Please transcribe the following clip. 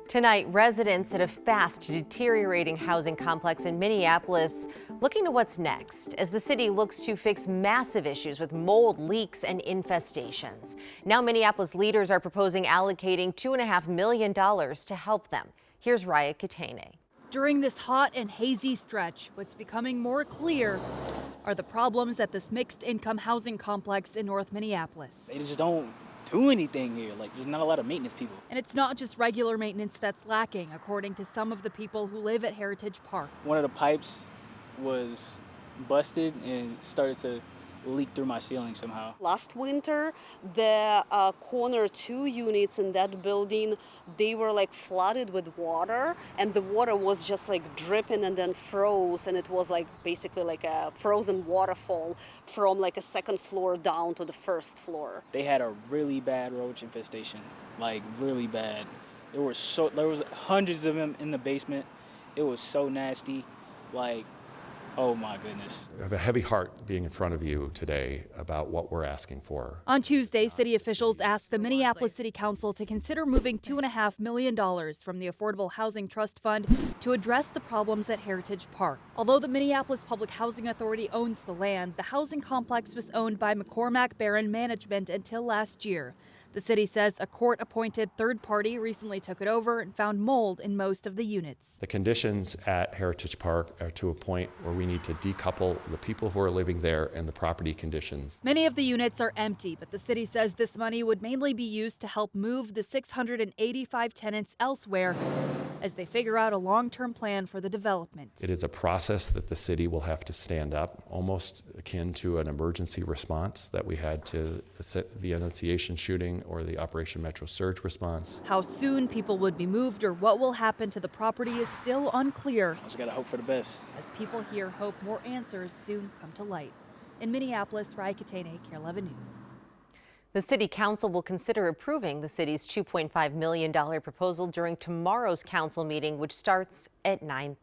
Tonight, residents at a fast-deteriorating housing complex in Minneapolis looking to what's next as the city looks to fix massive issues with mold, leaks, and infestations. Now, Minneapolis leaders are proposing allocating $2.5 million to help them. Here's Raya Katene. During this hot and hazy stretch, what's becoming more clear are the problems at this mixed-income housing complex in North Minneapolis. They just don't do anything here. Like, there's not a lot of maintenance people. And it's not just regular maintenance that's lacking, according to some of the people who live at Heritage Park. One of the pipes was busted and started to leak through my ceiling somehow. Last winter, the corner 2 units in that building, they were like flooded with water, and the water was just like dripping and then froze, and it was like basically like a frozen waterfall from like a second floor down to the first floor. They had a really bad roach infestation, like really bad. There was hundreds of them in the basement. It was so nasty, like, oh my goodness. I have a heavy heart being in front of you today about what we're asking for. On Tuesday, city officials asked the Minneapolis City Council to consider moving $2.5 million from the Affordable Housing Trust Fund to address the problems at Heritage Park. Although the Minneapolis Public Housing Authority owns the land, the housing complex was owned by McCormack Barron Management until last year. The city says a court-appointed third party recently took it over and found mold in most of the units. The conditions at Heritage Park are to a point where we need to decouple the people who are living there and the property conditions. Many of the units are empty, but the city says this money would mainly be used to help move the 685 tenants elsewhere as they figure out a long-term plan for the development. It is a process that the city will have to stand up, almost akin to an emergency response that we had to the Annunciation shooting or the Operation Metro Surge response. How soon people would be moved or what will happen to the property is still unclear. I just gotta hope for the best. As people here hope more answers soon come to light. In Minneapolis, Raya Katene, KARE 11 News. The City Council will consider approving the city's $2.5 million proposal during tomorrow's council meeting, which starts at 9:30.